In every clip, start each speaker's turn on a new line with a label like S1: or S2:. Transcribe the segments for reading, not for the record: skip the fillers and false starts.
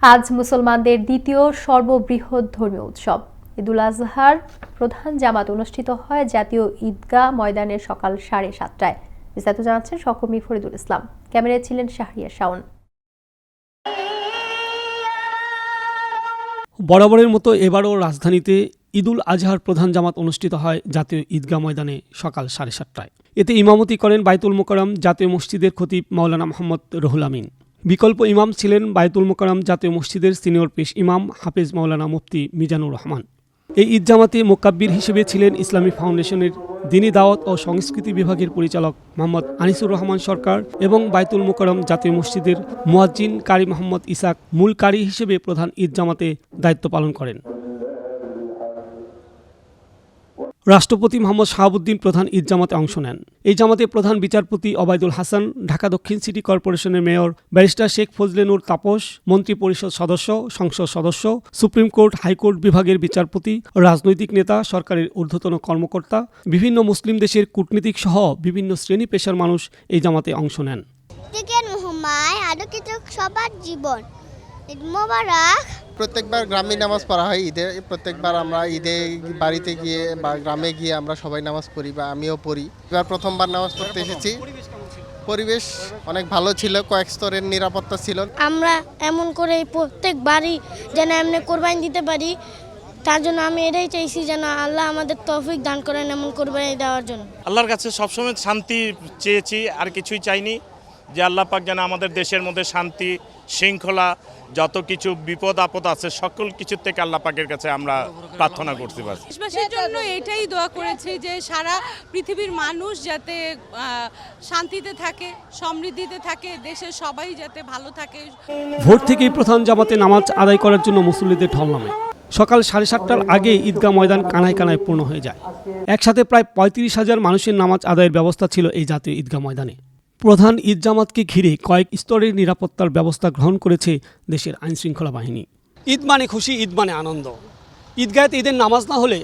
S1: আজ মুসলমানদের দ্বিতীয় সর্ববৃহৎ ধর্মীয় উৎসব ঈদুল আজহার প্রধান জামাত অনুষ্ঠিত হয় জাতীয় ঈদগাহ ময়দানে সকাল 7:30টায়। বিস্তারিত জানাচ্ছেন সহকর্মী ফরিদুল ইসলাম, ক্যামেরায় ছিলেন শাহরিয়ার শাওন।
S2: বরাবরের মতো এবারও রাজধানীতে ঈদুল আজহার প্রধান জামাত অনুষ্ঠিত হয় জাতীয় ঈদগাহ ময়দানে সকাল 7:30টায়। এতে ইমামতি করেন বায়তুল মোকাররম জাতীয় মসজিদের খতিব মাওলানা মোহাম্মদ রুহুল আমিন। বিকল্প ইমাম ছিলেন বায়তুল মোকাররম জাতীয় মসজিদের সিনিয়র পেশ ইমাম হাফেজ মাওলানা মুফতি মিজানুর রহমান। এই ঈদ জামাতে মোকাব্বির হিসেবে ছিলেন ইসলামী ফাউন্ডেশনের দ্বীনি দাওয়াত ও সংস্কৃতি বিভাগের পরিচালক মোহাম্মদ আনিসুর রহমান সরকার এবং বায়তুল মোকাররম জাতীয় মসজিদের মুয়াজ্জিন কারি মোহাম্মদ ইসাক মূল কারি হিসেবে প্রধান ঈদ জামাতে দায়িত্ব পালন করেন। রাষ্ট্রপতি মোহাম্মদ শাহাবুদ্দিন প্রধান ঈদ জামাতে অংশ নেন। এই জামাতে প্রধান বিচারপতি ওবায়দুল হাসান, ঢাকা দক্ষিণ সিটি কর্পোরেশনের মেয়র ব্যারিস্টার শেখ ফজলে নূর তাপস, মন্ত্রী পরিষদ সদস্য, সংসদ সদস্য, সুপ্রিম কোর্ট, হাইকোর্ট বিভাগের বিচারপতি, রাজনৈতিক নেতা, সরকারের ঊর্ধ্বতন কর্মকর্তা, বিভিন্ন মুসলিম দেশের কূটনীতিক সহ বিভিন্ন শ্রেণী পেশার মানুষ এই জামাতে অংশ নেন।
S3: সবার জীবন ঈদ মোবারক। প্রত্যেকবার গ্রামে নামাজ পড়া হয় ঈদে। প্রত্যেকবার আমরা ঈদে বাড়িতে গিয়ে বা গ্রামে গিয়ে আমরা সবাই নামাজ পড়ি বা আমিও পড়ি। এবার প্রথমবার নামাজ পড়তে এসেছি। পরিবেশ অনেক ভালো ছিল, কয়েক স্তরের নিরাপত্তা ছিল।
S4: আমরা এমন করে প্রত্যেক বাড়ি যেন এমনি কোরবানি দিতে পারি, তার জন্য আমি এটাই চাইছি যেন আল্লাহ আমাদের তৌফিক দান করেন এমন কোরবানি দেওয়ার জন্য।
S5: আল্লাহর কাছে সবসময় শান্তি চেয়েছি, আর কিছুই চাইনি। যে আল্লাহ পাক যেন আমাদের দেশের মধ্যে শান্তি শৃঙ্খলা, যত কিছু বিপদ আপদ আছে সকল কিছুর থেকে আল্লাহ পাকের কাছে আমরা প্রার্থনা করতে পারি।
S6: দেশবাসীর জন্য এটাই দোয়া করেছি যে সারা পৃথিবীর মানুষ যাতে শান্তিতে থাকে, সমৃদ্ধিতে থাকে, দেশের সবাই যাতে ভালো থাকে।
S2: ভোর থেকেই প্রধান জামাতে নামাজ আদায় করার জন্য মুসল্লিদের ঢল নামে। সকাল 7:30টার আগে ঈদগাহ ময়দান কানায় কানায় পূর্ণ হয়ে যায়। একসাথে প্রায় 35,000 মানুষের নামাজ আদায়ের ব্যবস্থা ছিল এই জাতীয় ঈদগাহ ময়দানে। প্রধান ঈদ জামাতকে ঘিরে কয়েক স্তরের নিরাপত্তার ব্যবস্থা গ্রহণ করেছে দেশের আইনশৃঙ্খলা বাহিনী। ঈদ মানে খুশি, ঈদ মানে আনন্দ। ঈদগাহেতে ঈদের নামাজ না হলে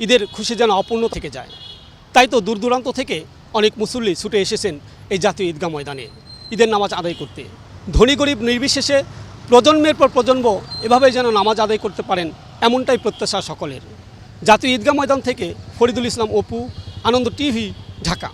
S2: ঈদের খুশি যেন অপূর্ণ থেকে যায়। তাই তো দূর দূরান্ত থেকে অনেক মুসল্লি ছুটে এসেছেন এই জাতীয় ঈদগাহ ময়দানে ঈদের নামাজ আদায় করতে। ধনী গরিব নির্বিশেষে প্রজন্মের পর প্রজন্ম এভাবে যেন নামাজ আদায় করতে পারেন, এমনটাই প্রত্যাশা সকলের। জাতীয় ঈদগাহ ময়দান থেকে ফরিদুল ইসলাম অপু, আনন্দ টিভি, ঢাকা।